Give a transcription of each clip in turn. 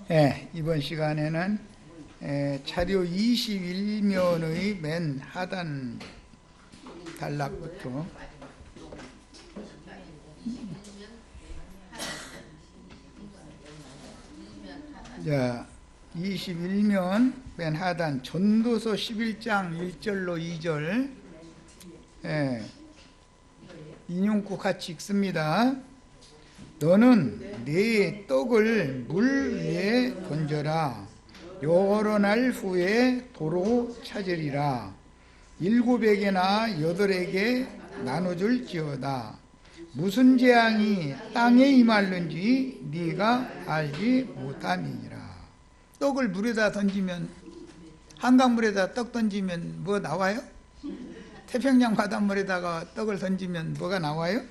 이번 시간에는 차료 21면의 맨 하단 단락부터 자, 21면 맨 하단 전도서 11장 1절로 2절 인용구 같이 읽습니다. 너는 네 떡을 물 위에 던져라. 여러 날 후에 도로 찾으리라. 7에게나 8에게 나눠줄지어다. 무슨 재앙이 땅에 임할는지 네가 알지 못함이니라. 떡을 물에다 던지면, 한강물에다 떡 던지면 뭐 나와요? 태평양 바닷물에다가 떡을 던지면 뭐가 나와요?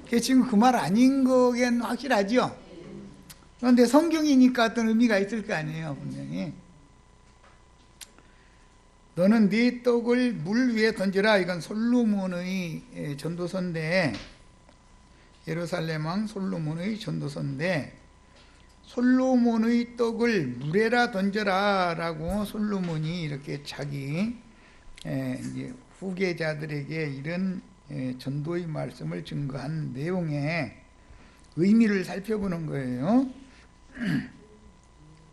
그게 지금 그 말 아닌 거긴 확실하죠? 그런데 성경이니까 어떤 의미가 있을 거 아니에요, 분명히. 너는 네 떡을 물 위에 던져라. 이건 솔로몬의 전도서인데, 예루살렘 왕 솔로몬의 전도서인데, 솔로몬의 떡을 물에다 던져라 라고 솔로몬이 이렇게 자기 이제 후계자들에게 이런 전도의 말씀을 증거한 내용의 의미를 살펴보는 거예요.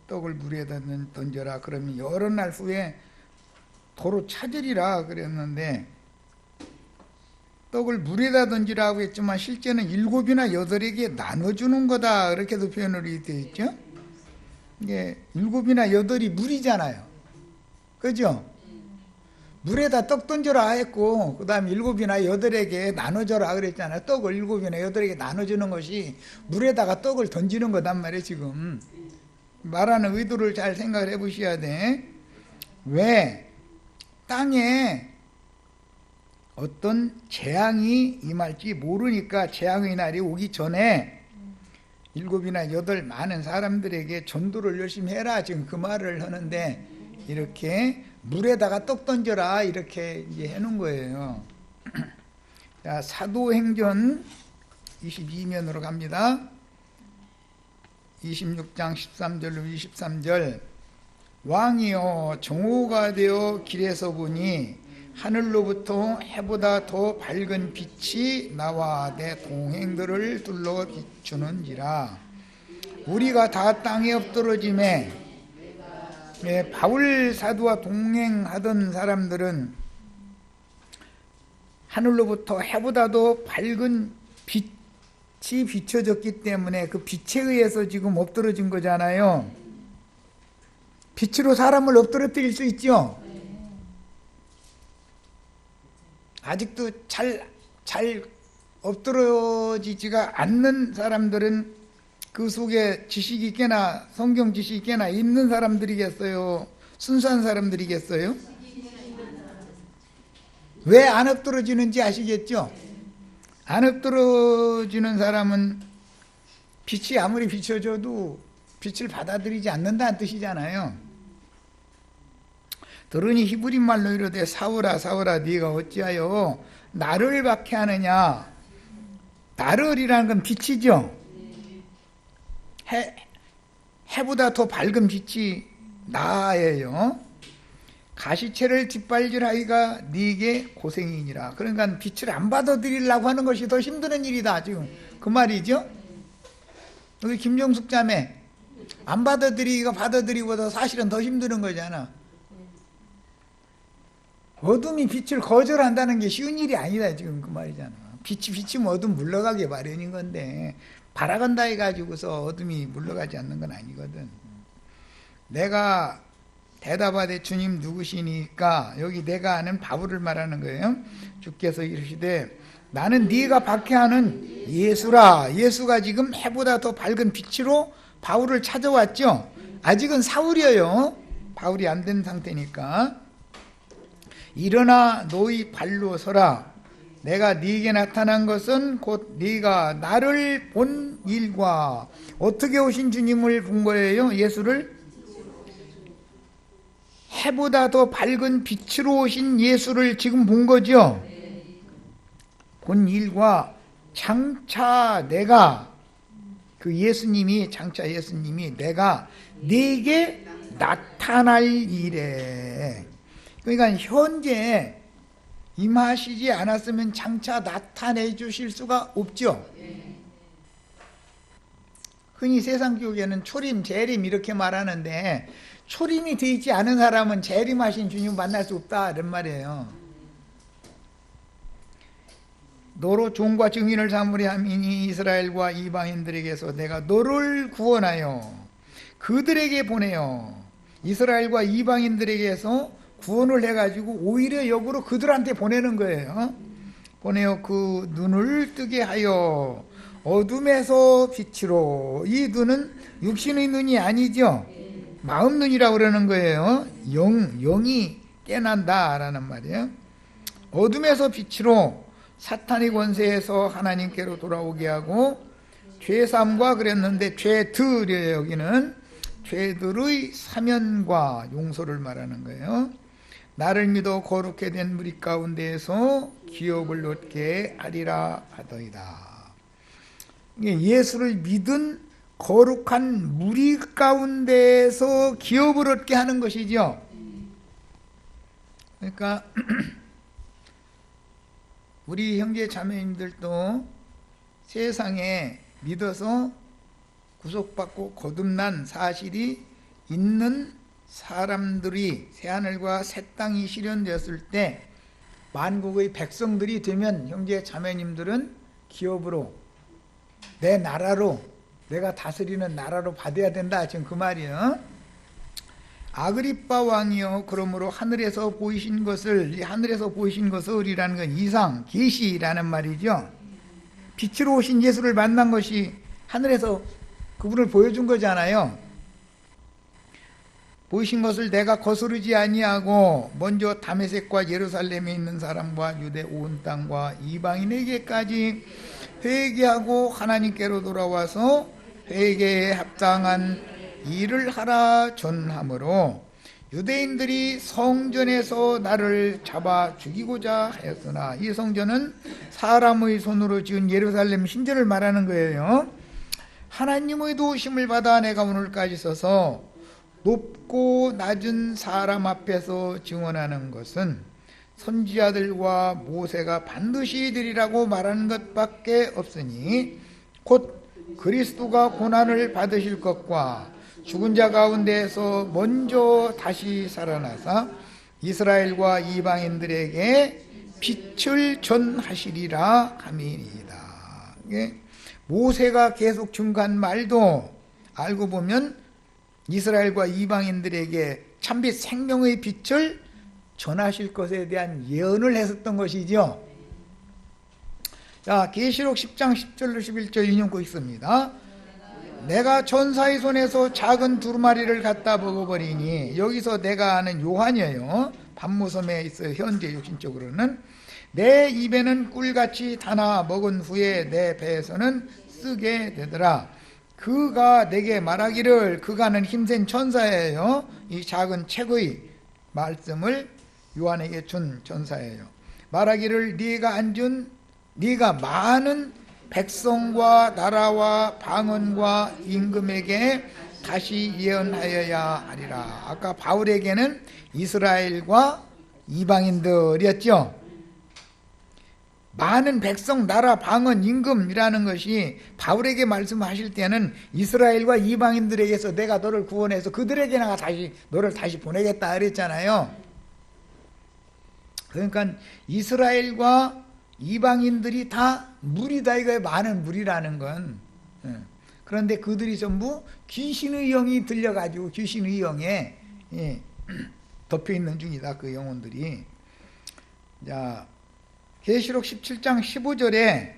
떡을 물에다 던져라 그러면 여러 날 후에 도로 찾으리라 그랬는데, 떡을 물에다 던지라고 했지만 실제는 7이나 8에게 나눠주는 거다 그렇게도 표현을 되어 있죠. 이게 7이나 8이 물이잖아요, 그죠? 물에다 떡 던져라 했고, 그 다음에 7이나 8에게 나눠줘라 그랬잖아요. 떡을 7이나 8에게 나눠주는 것이 물에다가 떡을 던지는 거단 말이에요. 지금 말하는 의도를 잘 생각을 해 보셔야 돼. 왜? 땅에 어떤 재앙이 임할지 모르니까 재앙의 날이 오기 전에 7이나 8 많은 사람들에게 전도를 열심히 해라, 지금 그 말을 하는데, 이렇게 물에다가 떡 던져라 이렇게 이제 해놓은 거예요. 자, 사도행전 22면으로 갑니다. 26장 13절로 23절. 왕이여, 정오가 되어 길에서 보니 하늘로부터 해보다 더 밝은 빛이 나와 내 동행들을 둘러 비추는지라. 우리가 다 땅에 엎드러짐에 바울 사도와 동행하던 사람들은 하늘로부터 해보다도 밝은 빛이 비춰졌기 때문에 그 빛에 의해서 지금 엎드러진 거잖아요. 빛으로 사람을 엎드러뜨릴 수 있죠. 아직도 잘 엎드러지지가 않는 사람들은 그 속에 지식이 꽤나, 성경 지식이 꽤나 있는 사람들이겠어요? 순수한 사람들이겠어요? 왜 안 엎드러지는지 아시겠죠? 안 엎드러지는 사람은 빛이 아무리 비춰져도 빛을 받아들이지 않는다는 뜻이잖아요. 들으니 히브리 말로 이르되 사울아 사울아 네가 어찌하여 나를 박해하느냐. 나를이라는 건 빛이죠. 해보다 더 밝은 빛이 나예요. 가시채를 뒷발질하기가 네게 고생이니라. 그러니까 빛을 안 받아들이려고 하는 것이 더 힘든 일이다, 지금 그 말이죠. 우리 김정숙 자매, 안 받아들이기가 받아들이기보다 사실은 더 힘든 거잖아. 어둠이 빛을 거절한다는 게 쉬운 일이 아니다, 지금 그 말이잖아. 빛이 비치면 어둠 물러가게 마련인 건데, 바라간다 해가지고서 어둠이 물러가지 않는 건 아니거든. 내가 대답하되 주님 누구시니까, 여기 내가 아는 바울을 말하는 거예요. 주께서 이르시되 나는 네가 박해하는 예수라. 예수가 지금 해보다 더 밝은 빛으로 바울을 찾아왔죠. 아직은 사울이에요. 바울이 안 된 상태니까. 일어나 너희 발로 서라. 내가 네게 나타난 것은 곧 네가 나를 본 일과, 어떻게 오신 주님을 본 거예요? 예수를? 해보다 더 밝은 빛으로 오신 예수를 지금 본 거죠. 본 일과 장차 내가 그 그 예수님이 장차 예수님이 내가 네게 나타날 일에, 그러니까 현재 임하시지 않았으면 장차 나타내 주실 수가 없죠. 흔히 세상 교계는 초림, 재림 이렇게 말하는데 초림이 되어 있지 않은 사람은 재림하신 주님 만날 수 없다 이런 말이에요. 너로 종과 증인을 삼으려 함이니 이스라엘과 이방인들에게서 내가 너를 구원하여 그들에게 보내요. 이스라엘과 이방인들에게서 구원을 해가지고 오히려 역으로 그들한테 보내는 거예요. 보내어 그 눈을 뜨게 하여 어둠에서 빛으로. 이 눈은 육신의 눈이 아니죠. 마음 눈이라고 그러는 거예요. 영이 깨난다라는 말이에요. 어둠에서 빛으로 사탄의 권세에서 하나님께로 돌아오게 하고 죄삼과 그랬는데 죄들이에요. 여기는 죄들의 사면과 용서를 말하는 거예요. 나를 믿어 거룩게 된 무리 가운데에서 기업을 얻게 하리라 하더이다. 예수를 믿은 거룩한 무리 가운데에서 기업을 얻게 하는 것이죠. 그러니까 우리 형제 자매님들도 세상에 믿어서 구속받고 거듭난 사실이 있는 사람들이 새하늘과 새 땅이 실현되었을 때 만국의 백성들이 되면 형제 자매님들은 기업으로 내 나라로, 내가 다스리는 나라로 받아야 된다. 지금 그 말이에요. 아그리빠 왕이요 그러므로 하늘에서 보이신 것을, 이 하늘에서 보이신 것을이라는 건 이상, 계시라는 말이죠. 빛으로 오신 예수를 만난 것이 하늘에서 그분을 보여준 거잖아요. 보이신 것을 내가 거스르지 아니하고 먼저 다메섹과 예루살렘에 있는 사람과 유대 온 땅과 이방인에게까지 회개하고 하나님께로 돌아와서 회개에 합당한 일을 하라 전함으로 유대인들이 성전에서 나를 잡아 죽이고자 하였으나, 이 성전은 사람의 손으로 지은 예루살렘 신전을 말하는 거예요. 하나님의 도우심을 받아 내가 오늘까지 서서 높고 낮은 사람 앞에서 증언하는 것은 선지자들과 모세가 반드시 되리라고 말하는 것밖에 없으니 곧 그리스도가 고난을 받으실 것과 죽은 자 가운데에서 먼저 다시 살아나사 이스라엘과 이방인들에게 빛을 전하시리라 함이니이다. 모세가 계속 증거한 말도 알고 보면 이스라엘과 이방인들에게 참빛 생명의 빛을 전하실 것에 대한 예언을 했었던 것이죠. 자, 계시록 10장 10절로 11절 인용고 있습니다. 내가 천사의 손에서 작은 두루마리를 갖다 먹어버리니, 여기서 내가 아는 요한이에요. 반모섬에 있어요. 현재 육신적으로는. 내 입에는 꿀같이 다나 먹은 후에 내 배에서는 쓰게 되더라. 그가 내게 말하기를, 그가는 힘센 천사예요. 이 작은 책의 말씀을 요한에게 준 천사예요. 말하기를 네가 많은 백성과 나라와 방언과 임금에게 다시 예언하여야 하리라. 아까 바울에게는 이스라엘과 이방인들이었죠. 많은 백성, 나라, 방언, 임금이라는 것이 바울에게 말씀하실 때는 이스라엘과 이방인들에게서 내가 너를 구원해서 그들에게 내가 너를 다시 보내겠다 그랬잖아요. 그러니까 이스라엘과 이방인들이 다 무리다 이거예요. 많은 무리라는 건. 그런데 그들이 전부 귀신의 영이 들려가지고 귀신의 영에 덮여있는 중이다. 그 영혼들이. 자, 계시록 17장 15절에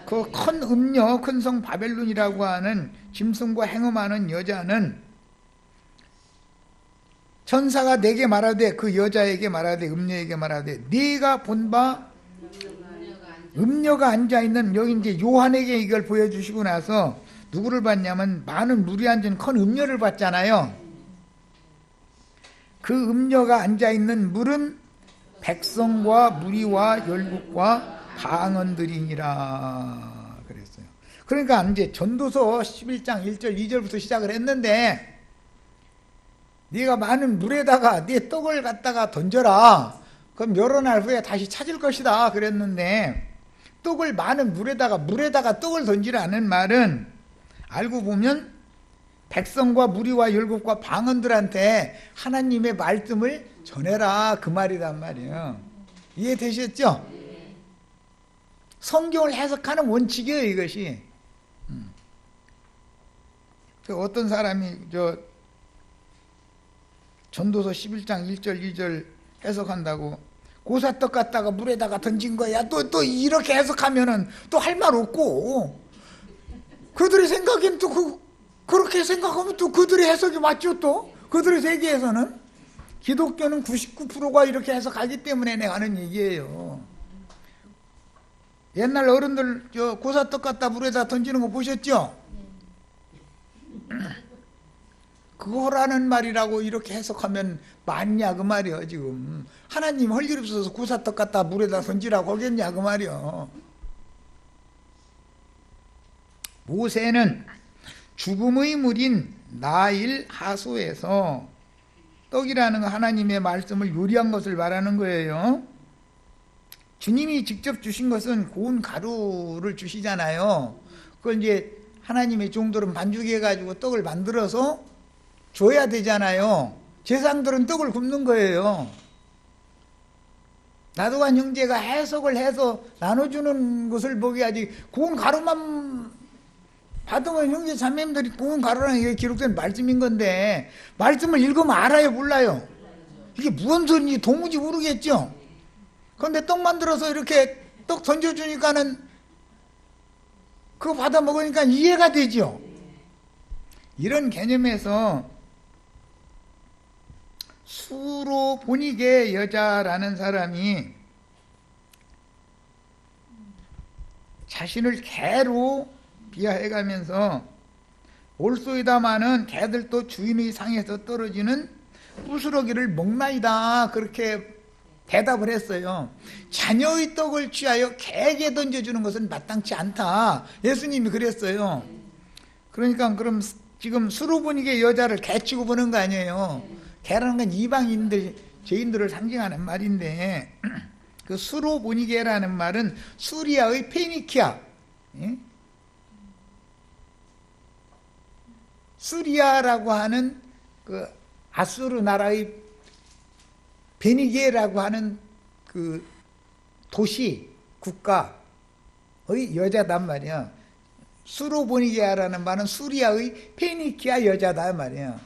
그 큰 음녀, 큰 성 바벨론이라고 하는 짐승과 행음하는 여자는 천사가 내게 말하되, 그 여자에게 말하되, 음녀에게 말하되, 네가 본 바 음녀가 앉아있는, 여기 이제 요한에게 이걸 보여주시고 나서 누구를 봤냐면 많은 물이 앉은 큰 음녀를 봤잖아요. 그 음녀가 앉아있는 물은 백성과 무리와 열국과 방언들이니라 그랬어요. 그러니까 이제 전도서 11장 1절 2절부터 시작을 했는데, 네가 많은 물에다가 네 떡을 갖다가 던져라. 그럼 여러 날 후에 다시 찾을 것이다 그랬는데, 떡을 많은 물에다가 떡을 던지라는 말은 알고 보면 백성과 무리와 율법과 방언들한테 하나님의 말씀을 전해라 그 말이란 말이에요. 이해되셨죠? 성경을 해석하는 원칙이에요 이것이. 어떤 사람이 전도서 11장 1절 2절 해석한다고 고사떡 갖다가 물에다가 던진 거야. 또 이렇게 해석하면은 또 할 말 없고, 그들의 생각엔 또 그렇게 생각하면 또 그들의 해석이 맞죠. 또 그들의 세계에서는 기독교는 99%가 이렇게 해석하기 때문에 내가 하는 얘기예요. 옛날 어른들 고사떡 갖다 물에다 던지는 거 보셨죠? 그거라는 말이라고 이렇게 해석하면 맞냐 그 말이요. 지금 하나님 할 일 없어서 고사떡 갖다 물에다 던지라고 하겠냐 그 말이요. 모세는 죽음의 물인 나일 하수에서 떡이라는 하나님의 말씀을 요리한 것을 말하는 거예요. 주님이 직접 주신 것은 고운 가루를 주시잖아요. 그걸 이제 하나님의 종들은 반죽해 가지고 떡을 만들어서 줘야 되잖아요. 제사장들은 떡을 굽는 거예요. 나도간 형제가 해석을 해서 나눠주는 것을 보게야지, 고운 가루만 받으면 형제 자매님들이 고운 가루라는 게 기록된 말씀인 건데, 말씀을 읽으면 알아요 몰라요? 이게 무슨 소리인지 도무지 모르겠죠. 그런데 떡 만들어서 이렇게 떡 던져주니까는 그거 받아 먹으니까 이해가 되죠. 이런 개념에서 수로보니게 여자라는 사람이 자신을 개로 비하해가면서 올소이다마는 개들도 주인의 상에서 떨어지는 부스러기를 먹나이다 그렇게 대답을 했어요. 자녀의 떡을 취하여 개에게 던져주는 것은 마땅치 않다. 예수님이 그랬어요. 그러니까 그럼 지금 수로보니게 여자를 개 취급하는 거 아니에요. 개라는 건 이방인들, 죄인들을 상징하는 말인데, 그 수로보니게라는 말은 수리아의 페니키아, 수리아라고 하는 그 아수르 나라의 베니게라고 하는 그 도시, 국가의 여자단 말이야. 수로보니게라는 말은 수리아의 페니키아 여자단 말이야.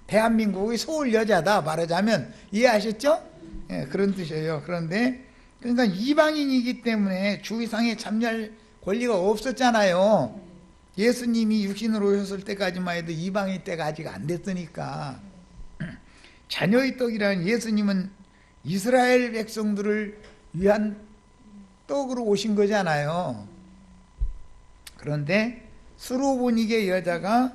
대한민국의 서울 여자다 말하자면, 이해하셨죠? 예, 그런 뜻이에요. 그런데 그러니까 이방인이기 때문에 주의상에 참여할 권리가 없었잖아요. 예수님이 육신으로 오셨을 때까지만 해도 이방인 때가 아직 안 됐으니까. 자녀의 떡이라는, 예수님은 이스라엘 백성들을 위한 떡으로 오신 거잖아요. 그런데 수로보니게 여자가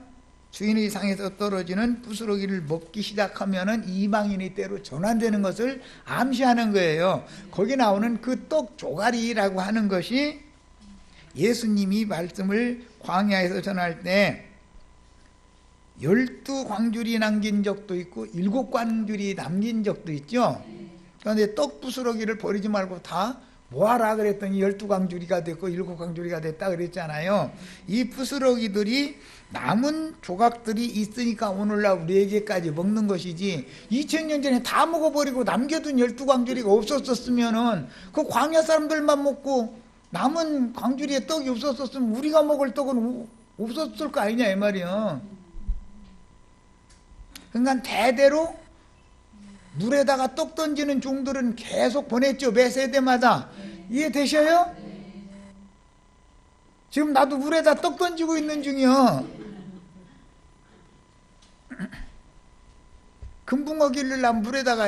주인의 상에서 떨어지는 부스러기를 먹기 시작하면은 이방인의 때로 전환되는 것을 암시하는 거예요. 거기 나오는 그 떡 조가리라고 하는 것이 예수님이 말씀을 광야에서 전할 때 12광줄이 남긴 적도 있고 7광줄이 남긴 적도 있죠. 그런데 떡 부스러기를 버리지 말고 다 모아라 그랬더니 12광줄이가 됐고 7광줄이가 됐다 그랬잖아요. 이 부스러기들이 남은 조각들이 있으니까 오늘날 우리에게까지 먹는 것이지, 2000년 전에 다 먹어버리고 남겨둔 12광줄이가 없었었으면은 그 광야 사람들만 먹고 남은 광줄이에 떡이 없었었으면 우리가 먹을 떡은 없었을 거 아니냐 이 말이야. 그러니까 대대로 물에다가 떡 던지는 종들은 계속 보냈죠. 매 세대마다. 이해되셔요? 지금 나도 물에다 떡 던지고 있는 중이요. 금붕어 기르려면 물에다가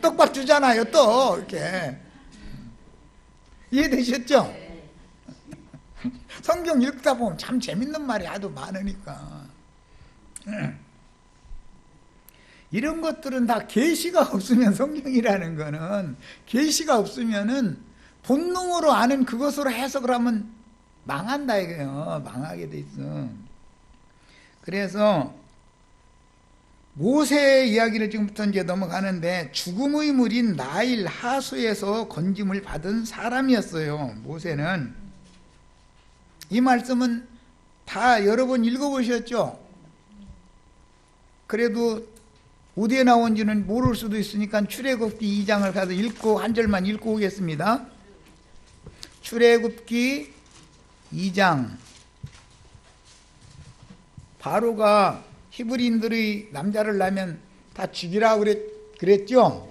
떡밥 주잖아요. 떡 이렇게. 이해되셨죠? 성경 읽다 보면 참 재밌는 말이 아주 많으니까. 이런 것들은 다 계시가 없으면, 성경이라는 거는 계시가 없으면은 본능으로 아는 그것으로 해석을 하면 망한다 이거예요. 망하게 돼 있어. 그래서 모세 이야기를 지금부터 이제 넘어가는데, 죽음의 물인 나일 하수에서 건짐을 받은 사람이었어요. 모세는. 이 말씀은 다 여러 번 읽어보셨죠? 그래도 어디에 나온지는 모를 수도 있으니까 출애굽기 2장을 가서 읽고 한 절만 읽고 오겠습니다. 출애굽기 2장. 바로가 히브리인들의 남자를 낳으면 다 죽이라고 그랬죠?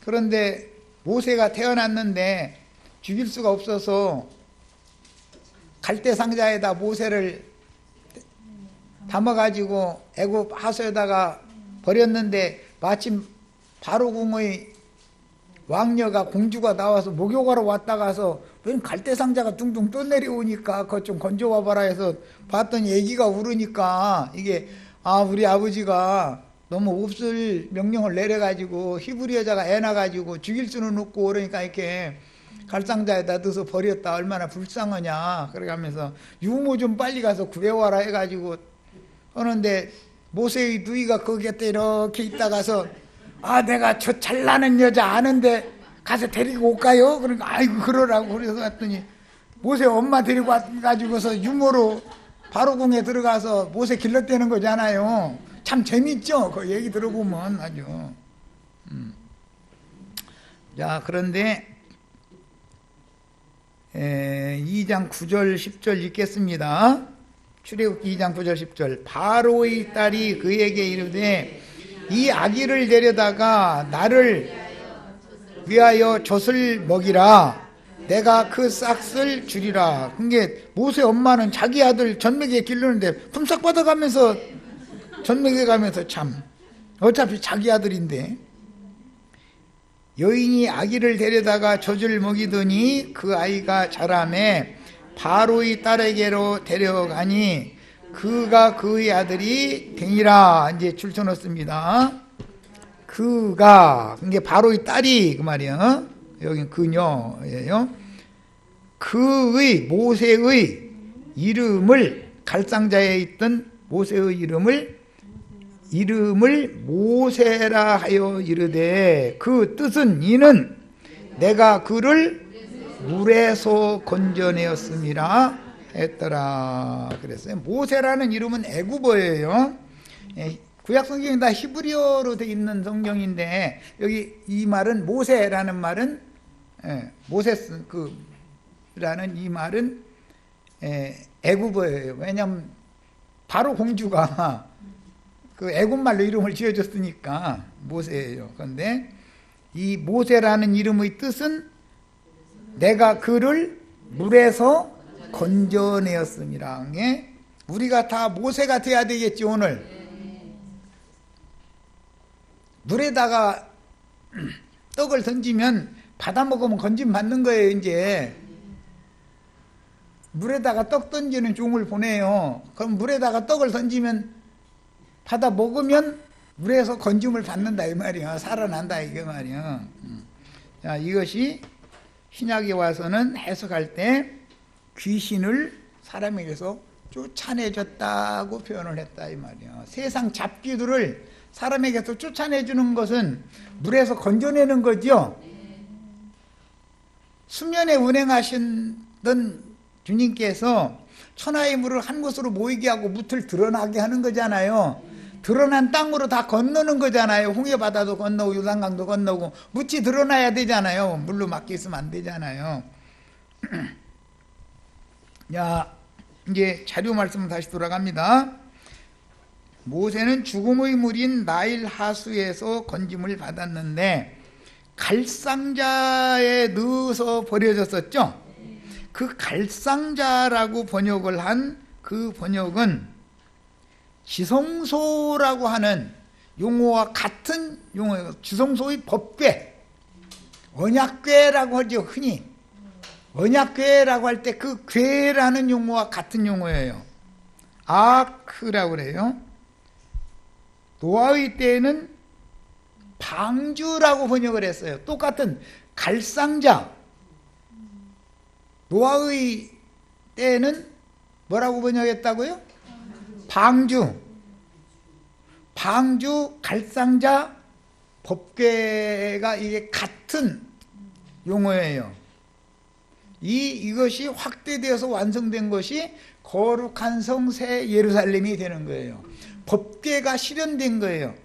그런데 모세가 태어났는데 죽일 수가 없어서 갈대 상자에다 모세를 담아가지고 애굽 하수에다가 버렸는데, 마침 바로 궁의 왕녀가 공주가 나와서 목욕하러 왔다가서 웬 갈대 상자가 둥둥 떠내려오니까 그거 좀 건져와 봐라 해서 봤더니 애기가 울으니까, 이게 우리 아버지가 너무 없을 명령을 내려가지고 히브리 여자가 애 낳아가지고 죽일 수는 없고 그러니까 이렇게 갈상자에다 넣어서 버렸다, 얼마나 불쌍하냐 그러면서 유모 좀 빨리 가서 구해와라 해가지고 하는데, 모세의 누이가 거기 곁에 이렇게 있다가서 내가 저 잘나는 여자 아는데 가서 데리고 올까요? 그러니까 아이고 그러라고 그래서 갔더니 모세 엄마 데리고 와가지고서 유모로 바로궁에 들어가서 모세 길렀대는 거잖아요. 참 재밌죠? 그 얘기 들어보면 아주. 자, 그런데 2장 9절 10절 읽겠습니다. 출애굽기 2장 9절 10절. 바로의 딸이 그에게 이르되 이 아기를 데려다가 나를 위하여 젖을 먹이라. 내가 그 싹을 주리라. 그게 모세 엄마는 자기 아들 젖먹이에 기르는데 품삯 받아가면서 젖먹여가면서 참 어차피 자기 아들인데, 여인이 아기를 데려다가 젖을 먹이더니 그 아이가 자라매 바로의 딸에게로 데려가니 그가 그의 아들이 되니라. 이제 줄쳐놓습니다. 그가, 이게 바로의 딸이 그 말이에요. 여긴 그녀예요. 그의 모세의 이름을, 갈상자에 있던 모세의 이름을 모세라 하여 이르되, 그 뜻은 이는 내가 그를 물에서 건져내었음이라 했더라 그랬어요. 모세라는 이름은 애굽어예요. 구약 성경이 다 히브리어로 되어 있는 성경인데, 여기 이 말은 모세라는 말은 모세스 그라는 이 말은 애굽어예요. 왜냐하면 바로 공주가 그 애굽말로 이름을 지어줬으니까 모세예요. 그런데 이 모세라는 이름의 뜻은 내가 그를 물에서 건져내었음이라. 우리가 다 모세가 돼야 되겠지. 오늘 물에다가 떡을 던지면 받아 먹으면 건짐 받는 거예요. 이제 물에다가 떡 던지는 종을 보내요. 그럼 물에다가 떡을 던지면 받아 먹으면 물에서 건짐을 받는다 이 말이야. 살아난다 이게 말이야. 자, 이것이 신약에 와서는 해석할 때 귀신을 사람에게서 쫓아내줬다고 표현을 했다 이 말이야. 세상 잡귀들을 사람에게서 쫓아내주는 것은 물에서 건져내는 거죠. 수면에 운행하시던 주님께서 천하의 물을 한 곳으로 모이게 하고 뭇을 드러나게 하는 거잖아요. 드러난 땅으로 다 건너는 거잖아요. 홍해바다도 건너고 요단강도 건너고 뭇이 드러나야 되잖아요. 물로 막혀 있으면 안 되잖아요. 야, 이제 자료 말씀 다시 돌아갑니다. 모세는 죽음의 물인 나일 하수에서 건짐을 받았는데 갈상자에 넣어서 버려졌었죠. 그 갈상자라고 번역을 한 그 번역은 지성소라고 하는 용어와 같은 용어예요. 지성소의 법궤, 언약궤라고 하죠. 흔히 언약궤라고 할 때 그 궤라는 용어와 같은 용어예요. 아크라고 그래요. 노아의 때에는 방주라고 번역을 했어요. 똑같은 갈상자, 노아의 때는 뭐라고 번역했다고요? 방주, 갈상자, 법궤가 이게 같은 용어예요. 이것이 확대되어서 완성된 것이 거룩한 성 새 예루살렘이 되는 거예요. 법궤가 실현된 거예요.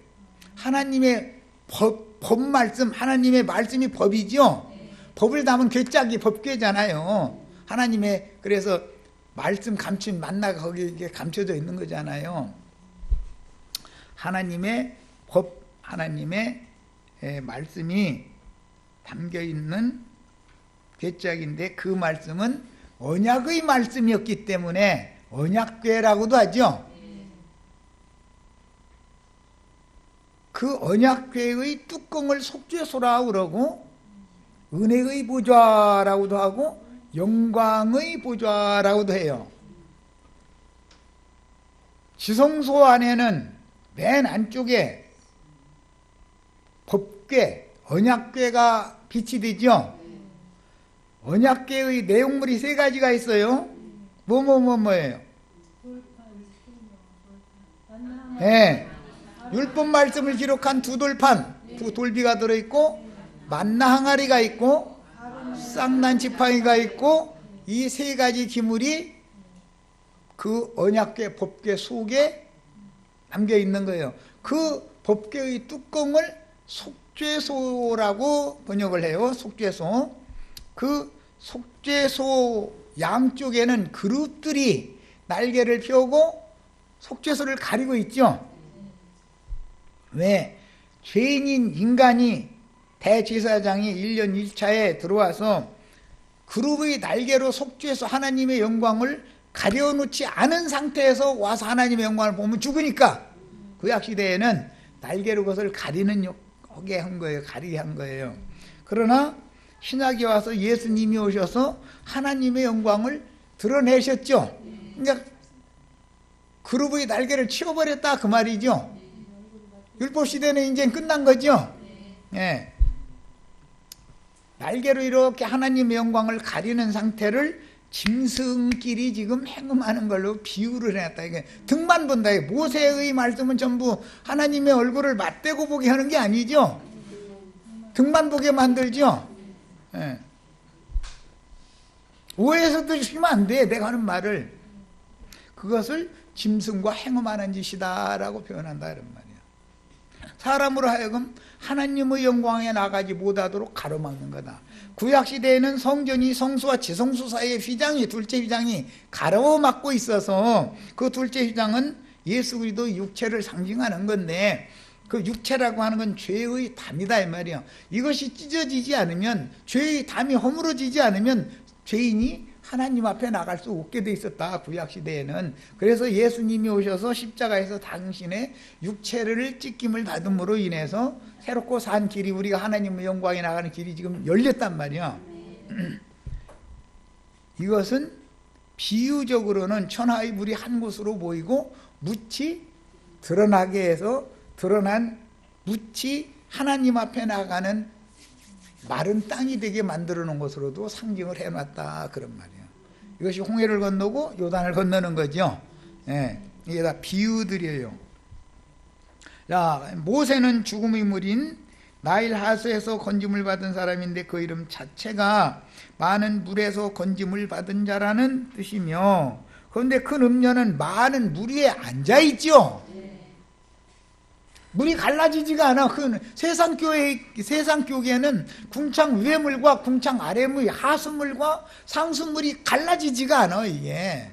하나님의 법 말씀, 하나님의 말씀이 법이죠. 법을 담은 궤짝이 법궤잖아요. 하나님의, 그래서 말씀 감춘 만나가 거기에 감춰져 있는 거잖아요. 하나님의 법, 하나님의 말씀이 담겨 있는 궤짝인데, 그 말씀은 언약의 말씀이었기 때문에 언약궤라고도 하죠. 그 언약궤의 뚜껑을 속죄소라고 그러고, 은혜의 보좌라고도 하고, 영광의 보좌라고도 해요. 지성소 안에는 맨 안쪽에 법궤, 언약궤가 빛이 되죠. 언약궤의 내용물이 세 가지가 있어요. 뭐예요? 네. 율법 말씀을 기록한 두 돌판, 두 돌비가 들어있고, 만나 항아리가 있고, 쌍난 지팡이가 있고, 이 세 가지 기물이 그 언약궤 법궤 속에 담겨 있는 거예요. 그 법궤의 뚜껑을 속죄소라고 번역을 해요. 속죄소. 그 속죄소 양쪽에는 그룹들이 날개를 펴고 속죄소를 가리고 있죠. 왜? 죄인인 인간이 대제사장이 1년 1차에 들어와서 그룹의 날개로 속죄소 하나님의 영광을 가려놓지 않은 상태에서 와서 하나님의 영광을 보면 죽으니까 구약시대에는 날개로 그것을 하게 한 거예요. 가리게 한 거예요. 그러나 신약이 와서 예수님이 오셔서 하나님의 영광을 드러내셨죠. 그러니까 그룹의 날개를 치워버렸다 그 말이죠. 율법시대는 이제 끝난 거죠. 예. 날개로 이렇게 하나님의 영광을 가리는 상태를 짐승끼리 지금 행음하는 걸로 비유를 해놨다. 이게 등만 본다. 모세의 말씀은 전부 하나님의 얼굴을 맞대고 보게 하는 게 아니죠. 등만 보게 만들죠. 예. 오해해서 들으시면 안 돼. 내가 하는 말을. 그것을 짐승과 행음하는 짓이다라고 표현한다 이런 말이야. 사람으로 하여금 하나님의 영광에 나가지 못하도록 가로막는 거다. 구약시대에는 성전이 성수와 지성수 사이의 휘장이, 둘째 휘장이 가로막고 있어서 그 둘째 휘장은 예수 그리스도의 육체를 상징하는 건데, 그 육체라고 하는 건 죄의 담이다 이 말이야. 이것이 찢어지지 않으면, 죄의 담이 허물어지지 않으면 죄인이 하나님 앞에 나갈 수 없게 돼 있었다 구약시대에는. 그래서 예수님이 오셔서 십자가에서 당신의 육체를 찢김을 받음으로 인해서 새롭고 산 길이, 우리가 하나님의 영광에 나가는 길이 지금 열렸단 말이야. 이것은 비유적으로는 천하의 물이 한 곳으로 모이고 묻이 드러나게 해서 드러난 묻이 하나님 앞에 나가는 마른 땅이 되게 만들어 놓은 것으로도 상징을 해놨다 그런 말이에요. 이것이 홍해를 건너고 요단을 건너는 거죠. 예, 이게 다 비유들이에요. 자, 모세는 죽음의 물인 나일 하수에서 건짐을 받은 사람인데 그 이름 자체가 많은 물에서 건짐을 받은 자라는 뜻이며, 그런데 그 음녀는 많은 물 위에 앉아있죠. 물이 갈라지지가 않아. 그 세상 교계는 궁창 위의 물과 궁창 아래 물, 하수물과 상수물이 갈라지지가 않아 이게.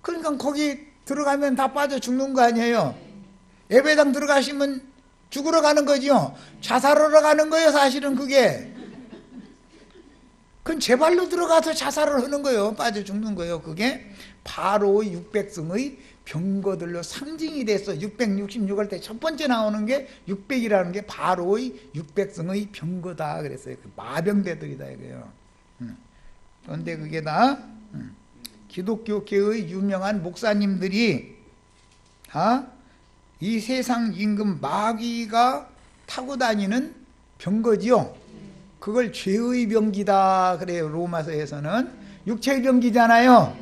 그러니까 거기 들어가면 다 빠져 죽는 거 아니에요. 예배당 들어가시면 죽으러 가는 거죠. 자살하러 가는 거예요 사실은 그게. 그건 제 발로 들어가서 자살을 하는 거예요. 빠져 죽는 거예요. 그게 바로의 600승의 병거들로 상징이 됐어. 666할 때 첫 번째 나오는 게 600이라는 게 바로의 600승의 병거다 그랬어요. 그 마병대들이다 이거예요. 그런데 그게 다 기독교계의 유명한 목사님들이 이 세상 임금 마귀가 타고 다니는 병거지요. 그걸 죄의 병기다 그래요. 로마서에서는 육체의 병기잖아요.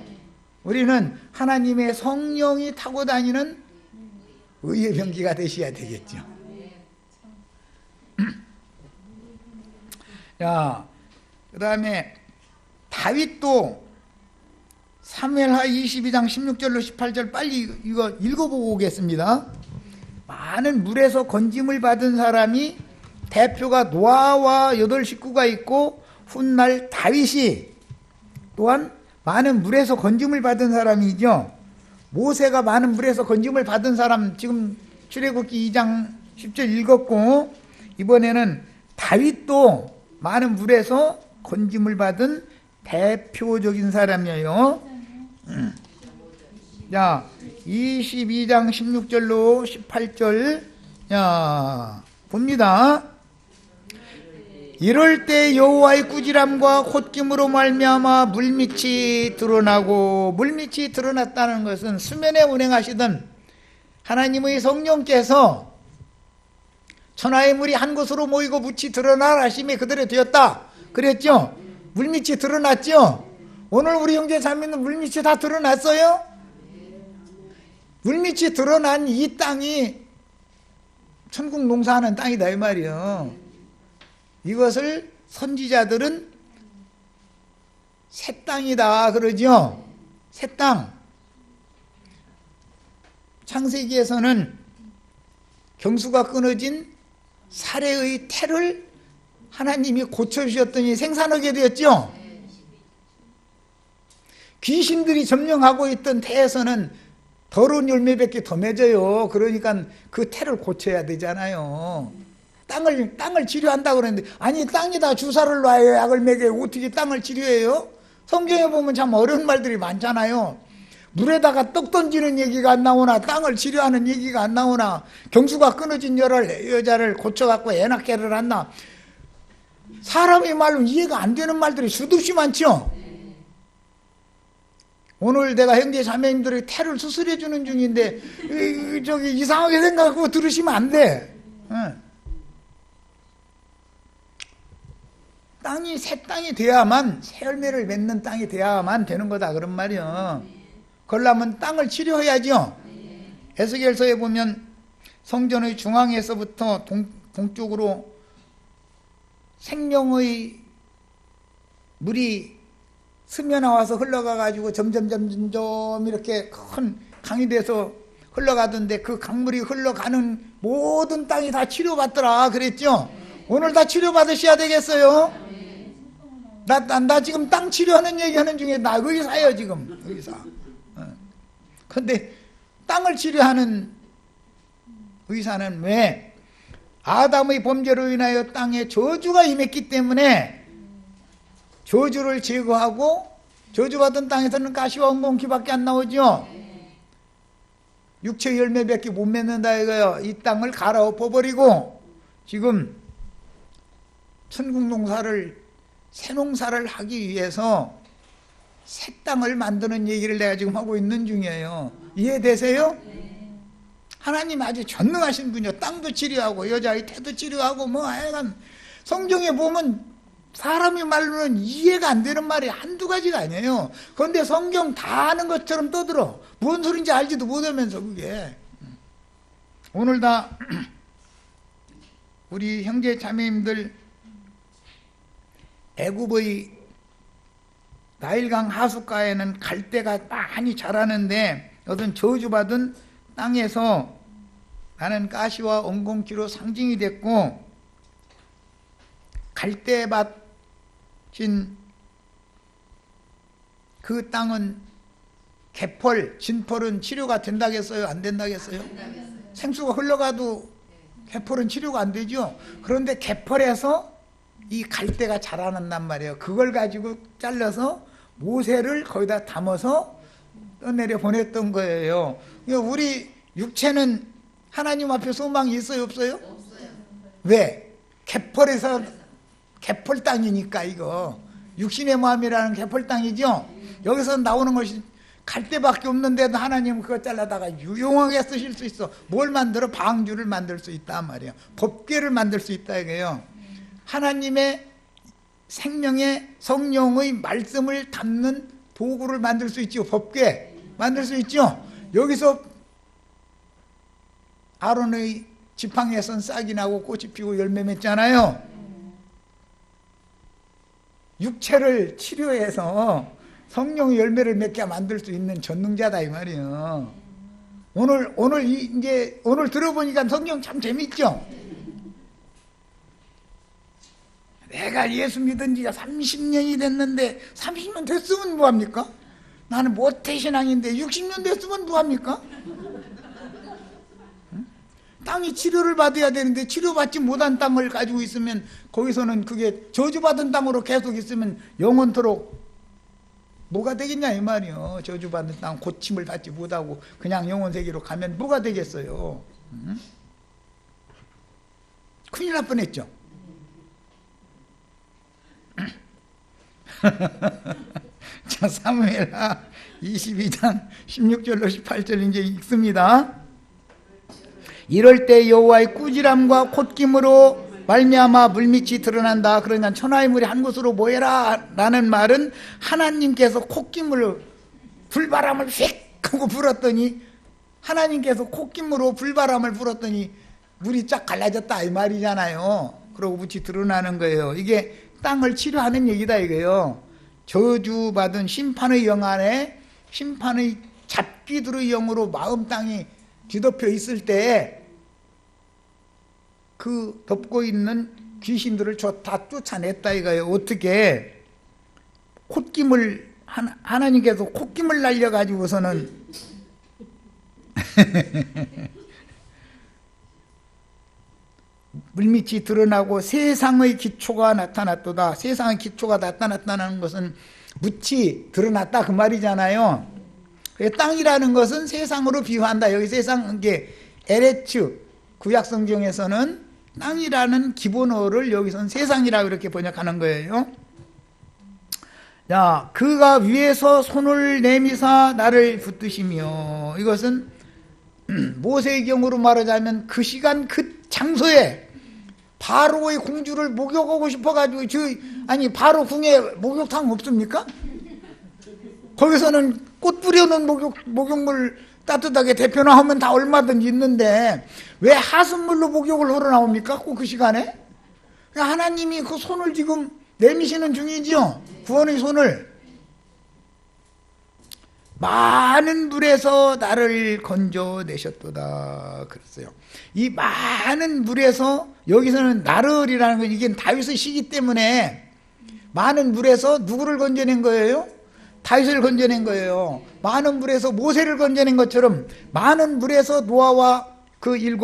우리는 하나님의 성령이 타고 다니는 의의 병기가 되셔야 되겠죠. 자, 그 다음에 다윗도 사무엘하 22장 16절로 18절 빨리 이거 읽어보고 오겠습니다. 많은 물에서 건짐을 받은 사람이 대표가 노아와 8 식구가 있고 훗날 다윗이 또한 많은 물에서 건짐을 받은 사람이죠. 모세가 많은 물에서 건짐을 받은 사람 지금 출애굽기 2장 10절 읽었고 이번에는 다윗도 많은 물에서 건짐을 받은 대표적인 사람이에요. 자, 22장 16절로 18절 자, 봅니다. 이럴 때 여호와의 꾸지람과 홑김으로 말미암아 물밑이 드러나고, 물밑이 드러났다는 것은 수면에 운행하시던 하나님의 성령께서 천하의 물이 한 곳으로 모이고 묻이 드러날 하심이 그대로 되었다 그랬죠. 물밑이 드러났죠. 오늘 우리 형제 자매는 물밑이 다 드러났어요. 물밑이 드러난 이 땅이 천국 농사하는 땅이다 이 말이에요. 이것을 선지자들은 새 땅이다 그러죠. 새 땅. 창세기에서는 경수가 끊어진 사례의 태를 하나님이 고쳐주셨더니 생산하게 되었죠. 귀신들이 점령하고 있던 태에서는 더러운 열매밖에 더 맺어요. 그러니까 그 태를 고쳐야 되잖아요. 땅을 치료한다고 그랬는데, 아니 땅에다 주사를 놔요, 약을 먹여요. 어떻게 땅을 치료해요? 성경에 보면 참 어려운 말들이 많잖아요. 물에다가 떡 던지는 얘기가 안 나오나, 땅을 치료하는 얘기가 안 나오나, 경수가 끊어진 여자를 고쳐갖고 애 낳게를 한나. 사람의 말로 이해가 안 되는 말들이 수없이 많죠. 오늘 내가 형제 자매님들의 태를 수술해 주는 중인데 저기 이상하게 생각하고 들으시면 안 돼. 땅이 새 땅이 돼야만, 새 열매를 맺는 땅이 돼야만 되는 거다 그런 말이요. 그러려면 땅을 치료해야죠. 에스겔서에 보면 성전의 중앙에서부터 동쪽으로 생명의 물이 스며 나와서 흘러가가지고 점점 이렇게 큰 강이 돼서 흘러가던데, 그 강물이 흘러가는 모든 땅이 다 치료받더라 그랬죠. 오늘 다 치료받으셔야 되겠어요. 나 지금 땅 치료하는 얘기하는 중에 나 의사예요 지금. 의사. 근데 땅을 치료하는 의사는 왜? 아담의 범죄로 인하여 땅에 저주가 임했기 때문에 저주를 제거하고, 저주받은 땅에서는 가시와 엉겅퀴밖에 안 나오죠. 육체 열매밖에 못 맺는다 이거요. 이 땅을 갈아엎어 버리고 지금 천국 농사를, 새 농사를 하기 위해서 새 땅을 만드는 얘기를 내가 지금 하고 있는 중이에요. 이해되세요? 하나님 아주 전능하신 분이요. 땅도 치료하고 여자의 태도 치료하고 뭐 하여간 성경에 보면 사람의 말로는 이해가 안 되는 말이 한두 가지가 아니에요. 그런데 성경 다 아는 것처럼 떠들어. 무슨 소린지 알지도 못하면서 그게. 오늘 다 우리 형제 자매님들 애굽의 나일강 하숫가에는 갈대가 많이 자라는데, 어떤 저주받은 땅에서 나는 가시와 엉겅퀴로 상징이 됐고, 갈대밭인 그 땅은 개펄, 진펄은 치료가 된다겠어요? 안 된다겠어요? 생수가 흘러가도 개펄은 치료가 안 되죠. 그런데 개펄에서 이 갈대가 자라난단 말이에요. 그걸 가지고 잘라서 모세를 거기다 담아서 떠내려 보냈던 거예요. 우리 육체는 하나님 앞에 소망이 있어요, 없어요? 없어요. 왜? 개펄에서, 개펄 땅이니까 이거 육신의 마음이라는 개펄 땅이죠. 여기서 나오는 것이 갈대밖에 없는데도 하나님은 그거 잘라다가 유용하게 쓰실 수 있어. 뭘 만들어? 방주를 만들 수 있단 말이에요. 법궤를 만들 수 있다 이거예요. 하나님의 생명의 성령의 말씀을 담는 도구를 만들 수 있죠. 법궤 만들 수 있죠. 여기서 아론의 지팡이에선 싹이 나고 꽃이 피고 열매 맺잖아요. 육체를 치료해서 성령의 열매를 맺게 만들 수 있는 전능자다 이 말이에요. 오늘 들어보니까 성경 참 재밌죠? 내가 예수 믿은 지가 30년이 됐는데 30년 됐으면 뭐합니까? 나는 모태신앙인데 60년 됐으면 뭐합니까? 땅이 치료를 받아야 되는데 치료받지 못한 땅을 가지고 있으면 거기서는 그게 저주받은 땅으로 계속 있으면 영원토록 뭐가 되겠냐 이 말이요. 저주받은 땅 고침을 받지 못하고 그냥 영원세계로 가면 뭐가 되겠어요. 큰일 날 뻔했죠. 자, 사무엘하 22장 16절로 18절 이제 읽습니다. 이럴 때 여호와의 꾸지람과 콧김으로 말미암아 물밑이 드러난다. 그러니까 천하의 물이 한 곳으로 모여라 라는 말은 하나님께서 콧김으로 불바람을 휙 하고 불었더니 하나님께서 콧김으로 불바람을 불었더니 물이 쫙 갈라졌다 이 말이잖아요. 그러고 물이 드러나는 거예요. 이게 땅을 치료하는 얘기다 이거예요. 저주받은 심판의 영 안에 심판의 잡귀들의 영으로 마음 땅이 뒤덮여 있을 때 그 덮고 있는 귀신들을 다 쫓아냈다 이거예요. 어떻게? 콧김을 하나님께서 콧김을 날려가지고서는 물밑이 드러나고 세상의 기초가 나타났도다. 세상의 기초가 나타났다는 것은 묻이 드러났다 그 말이잖아요. 땅이라는 것은 세상으로 비유한다. 여기 세상 게 에레츠 구약성경에서는 땅이라는 기본어를 여기서는 세상이라고 이렇게 번역하는 거예요. 자, 그가 위에서 손을 내미사 나를 붙드시며, 이것은 모세의 경우로 말하자면 그 시간 그 장소에 바로의 공주를 목욕하고 싶어가지고 바로 궁에 목욕탕 없습니까? 거기서는 꽃 뿌려놓은 목욕물 따뜻하게 데펴놔하면 다 얼마든지 있는데 왜 하순물로 목욕을 하러 나옵니까? 꼭 그 시간에? 하나님이 그 손을 지금 내미시는 중이죠. 구원의 손을. 많은 물에서 나를 건져내셨도다 그랬어요. 이 많은 물에서, 여기서는 나를이라는 건 이게 다윗의 시기 때문에 많은 물에서 누구를 건져낸 거예요? 다윗을 건져낸 거예요. 많은 물에서 모세를 건져낸 것처럼, 많은 물에서 노아와 그 7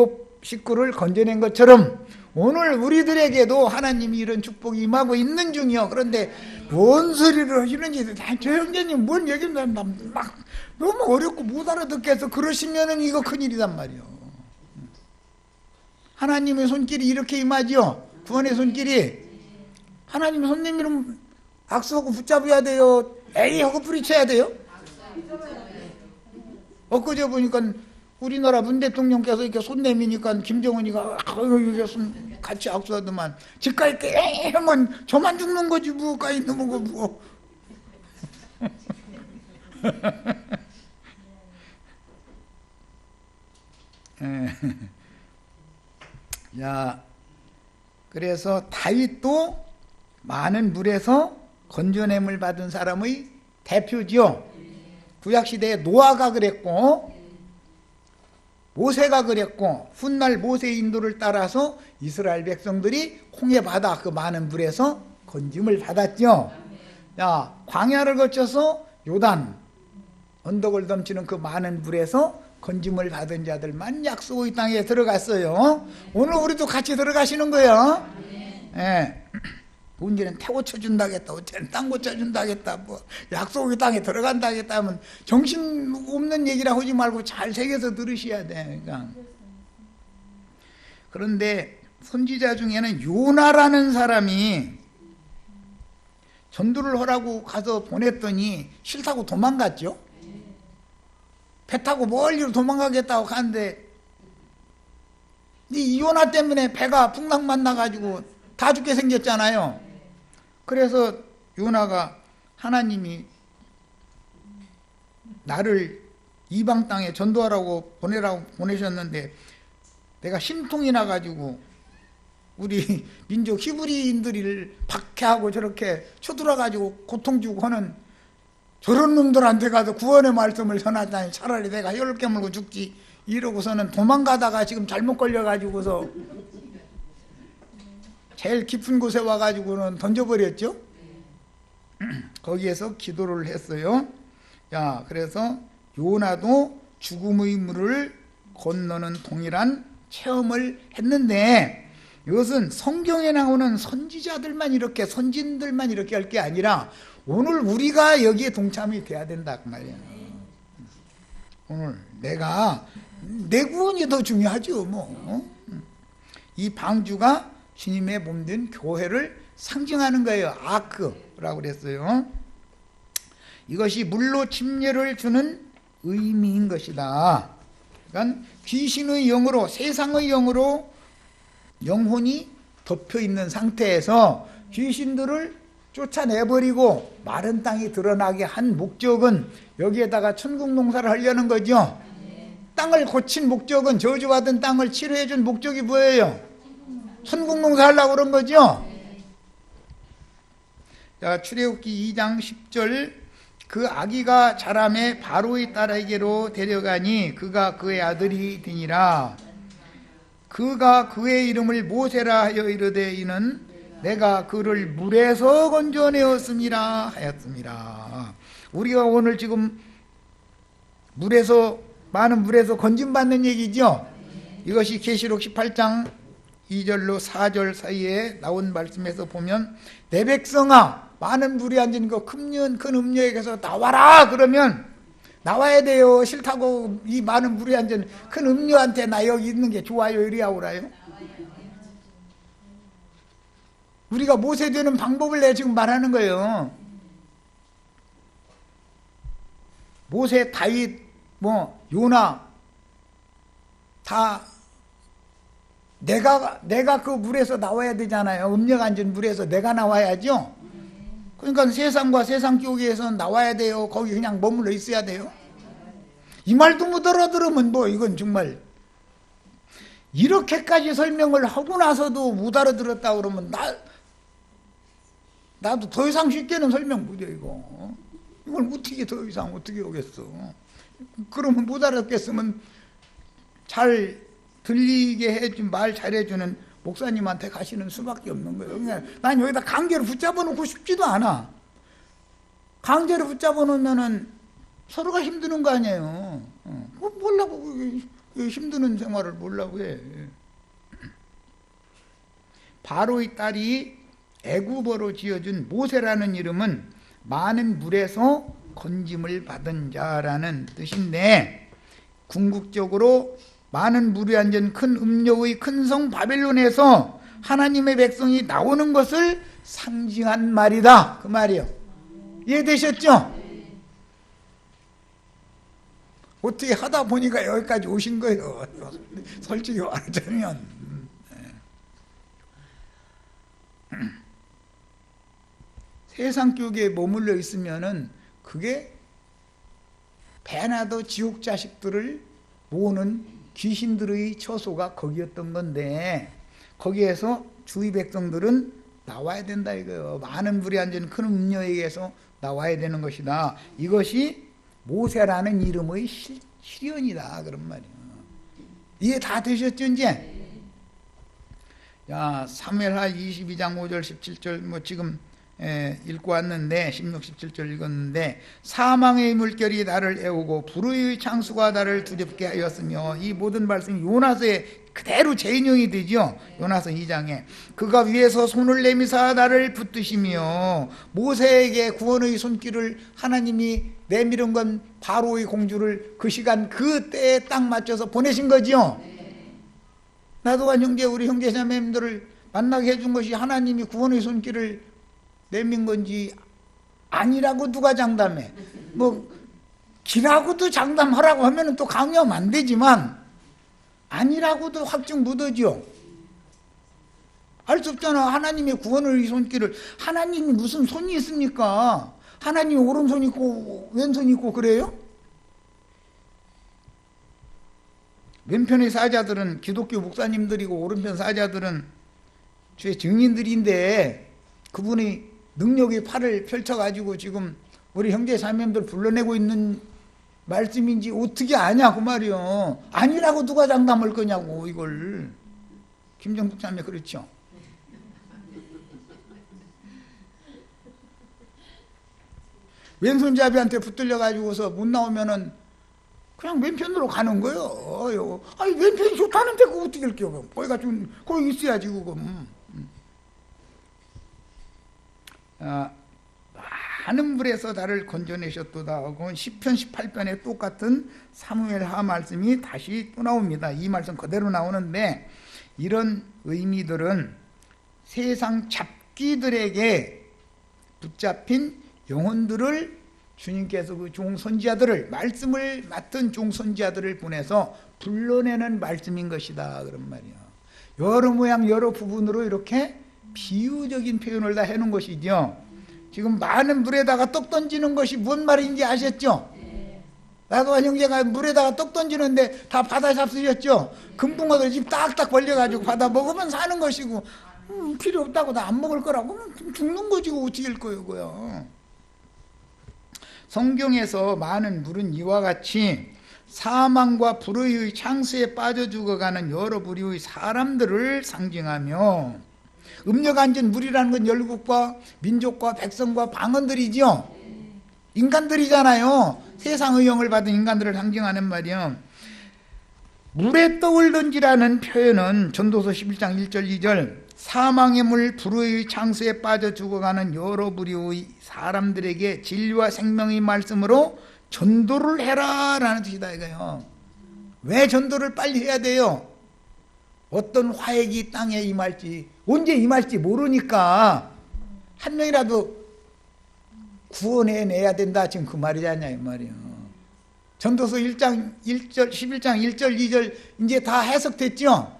식구를 건져낸 것처럼 오늘 우리들에게도 하나님이 이런 축복이 임하고 있는 중이요. 그런데 뭔 소리를 하시는지, 저 형제님 뭔 얘기를 막 너무 어렵고 못 알아듣겠어. 그러시면은 이거 큰일이단 말이요. 하나님의 손길이 이렇게 임하죠. 구원의 손길이. 하나님의 손님이름 악수하고 붙잡아야 돼요? 에이 하고 뿌리쳐야 돼요? 엊그제 보니까 우리나라 문 대통령께서 이렇게 손 내미니까 김정은이가 같이 악수하더만, 집가에 에이 하면 저만 죽는 거지 뭐 가에 있는 거 뭐. 야, 그래서 다윗도 많은 물에서 건져냄을 받은 사람의 대표지요. 구약시대에 노아가 그랬고 모세가 그랬고, 훗날 모세의 인도를 따라서 이스라엘 백성들이 홍해바다 그 많은 물에서 건짐을 받았죠. 자, 광야를 거쳐서 요단 언덕을 넘치는 그 많은 물에서 건짐을 받은 자들만 약속의 땅에 들어갔어요. 오늘 우리도 같이 들어가시는 거예요. 예. 언제는 태 고쳐준다겠다, 언제는 땅 고쳐준다겠다, 뭐 약속의 땅에 들어간다겠다 하면 정신 없는 얘기라 하지 말고 잘 새겨서 들으셔야 돼. 그러니까. 그런데 선지자 중에는 요나라는 사람이 전도를 하라고 가서 보냈더니 싫다고 도망갔죠. 배 타고 멀리로 도망가겠다고 가는데 이 요나 때문에 배가 풍랑만 나가지고 다 죽게 생겼잖아요. 그래서 요나가 하나님이 나를 이방 땅에 전도하라고 보내셨는데 내가 심통이 나가지고 우리 민족 히브리인들을 박해하고 저렇게 쳐들어가지고 고통 주고 하는 저런 놈들한테 가서 구원의 말씀을 전하다니 차라리 내가 혈 깨물고 죽지 이러고서는 도망가다가 지금 잘못 걸려가지고서 제일 깊은 곳에 와가지고는 던져버렸죠. 거기에서 기도를 했어요. 자, 그래서 요나도 죽음의 물을 건너는 동일한 체험을 했는데 이것은 성경에 나오는 선지자들만 이렇게 선진들만 이렇게 할 게 아니라 오늘 우리가 여기에 동참이 돼야 된다 그 말이에요. 오늘 내 구원이 더 중요하죠. 이 방주가 주님의 몸된 교회를 상징하는 거예요. 아크라고 그랬어요. 이것이 물로 침례를 주는 의미인 것이다. 그러니까 귀신의 영으로 세상의 영으로 영혼이 덮여 있는 상태에서 귀신들을 쫓아내버리고 마른 땅이 드러나게 한 목적은 여기에다가 천국 농사를 하려는 거죠. 땅을 고친 목적은 저주받은 땅을 치료해 준 목적이 뭐예요? 천국 농사 하려고 그런 거죠. 자, 출애굽기 2장 10절 그 아기가 자라매 바로의 딸에게로 데려가니 그가 그의 아들이 되니라. 그가 그의 이름을 모세라 하여 이르되 이는 내가 그를 물에서 건져내었음이라 하였습니다. 우리가 오늘 지금 많은 물에서 건짐받는 얘기죠. 이것이 계시록 18장 2절로 4절 사이에 나온 말씀에서 보면 내 백성아 많은 물이 앉은 그 큰 음녀에게서 나와라 그러면 나와야 돼요. 싫다고 이 많은 물이 앉은 큰 음녀한테 나 여기 있는 게 좋아요 이리 오라요. 우리가 모세 되는 방법을 내가 지금 말하는 거예요. 모세, 다윗, 요나 다 내가 그 물에서 나와야 되잖아요. 음녀가 앉은 물에서 내가 나와야죠. 그러니까 세상과 세상 교계에서 나와야 돼요. 거기 그냥 머물러 있어야 돼요. 이 말도 못 알아들으면 이건 정말 이렇게까지 설명을 하고 나서도 못 알아들었다 그러면 나도 더 이상 쉽게는 설명 못해 이거. 이걸 어떻게 더 이상 어떻게 오겠어. 그러면 못 알아듣겠으면 잘 들리게 해준 말 잘해주는 목사님한테 가시는 수밖에 없는 거예요. 그냥 난 여기다 강제로 붙잡아 놓고 싶지도 않아. 강제로 붙잡아 놓으면은 서로가 힘드는 거 아니에요. 뭐라고 힘드는 생활을 뭐라고 해. 바로의 딸이 애굽어로 지어준 모세라는 이름은 많은 물에서 건짐을 받은 자라는 뜻인데 궁극적으로 많은 물이 앉은 큰 음녀의 큰 성 바벨론에서 하나님의 백성이 나오는 것을 상징한 말이다 그 말이에요. 이해되셨죠? 어떻게 하다 보니까 여기까지 오신 거예요. 솔직히 말하자면 세상 쪽에 머물러 있으면은 그게 배나도 지옥 자식들을 모으는 귀신들의 처소가 거기였던 건데 거기에서 주위 백성들은 나와야 된다 이거예요. 많은 불이 앉은 큰 음녀에게서 나와야 되는 것이다. 이것이 모세라는 이름의 실현이다 그런 말이에요. 이해 다 되셨죠 이제? 자, 사무엘하 22장 5절 17절 지금 읽고 왔는데 16, 17절 읽었는데 사망의 물결이 나를 애우고 불의 창수가 나를 두렵게 하였으며 이 모든 말씀이 요나서에 그대로 재인용이 되죠. 요나서 2장에 그가 위에서 손을 내미사 나를 붙드시며 모세에게 구원의 손길을 하나님이 내밀은 건 바로의 공주를 그 시간 그 때에 딱 맞춰서 보내신 거죠. 나도가 형제 우리 형제자매님들을 만나게 해준 것이 하나님이 구원의 손길을 내민 건지 아니라고 누가 장담해. 기라고도 장담하라고 하면 또 강요하면 안 되지만 아니라고도 확증 못 하죠. 알 수 없잖아. 하나님의 구원의 손길을. 하나님이 무슨 손이 있습니까? 하나님이 오른손 있고 왼손 있고 그래요? 왼편의 사자들은 기독교 목사님들이고 오른편 사자들은 주의 증인들인데 그분이 능력의 팔을 펼쳐가지고 지금 우리 형제 자매들 불러내고 있는 말씀인지 어떻게 아냐 그 말이요. 아니라고 누가 장담할 거냐고 이걸. 김정숙 자매 그렇죠. 왼손잡이한테 붙들려 가지고서 못 나오면은 그냥 왼편으로 가는 거예요. 아니 왼편이 좋다는데 그거 어떻게 할게요? 거기가 좀 거기 있어야지 그거. 많은 불에서 나를 건져내셨도다 하고 시편 18편에 똑같은 사무엘하 말씀이 다시 또 나옵니다. 이 말씀 그대로 나오는데 이런 의미들은 세상 잡기들에게 붙잡힌 영혼들을 주님께서 그 종선지자들을 말씀을 맡은 종선지자들을 보내서 불러내는 말씀인 것이다 그런 말이야. 여러 모양 여러 부분으로 이렇게 비유적인 표현을 다 해놓은 것이죠. 지금 많은 물에다가 떡 던지는 것이 뭔 말인지 아셨죠? 나도 형제가 물에다가 떡 던지는데 다 바다 잡수셨죠? 금붕어들 집 딱딱 벌려가지고 받아 먹으면 사는 것이고 필요 없다고 나 안 먹을 거라고 죽는 거지 어떻게 할 거예요 그거요. 성경에서 많은 물은 이와 같이 사망과 불의의 창수에 빠져 죽어가는 여러 부류의 사람들을 상징하며 음녀가 앉은 물이라는 건 열국과 민족과 백성과 방언들이죠. 인간들이잖아요. 세상의 영을 받은 인간들을 상징하는 말이요. 물에 떡을 던지라는 표현은 전도서 11장 1절 2절 사망의 물 불의의 창수에 빠져 죽어가는 여러 부류의 사람들에게 진리와 생명의 말씀으로 전도를 해라 라는 뜻이다 이거요. 왜 전도를 빨리 해야 돼요? 어떤 화액이 땅에 임할지 언제 임할지 모르니까 한 명이라도 구원해내야 된다 지금 그 말이잖냐 이 말이요. 전도서 1장 1절 11장 1절 2절 이제 다 해석됐죠.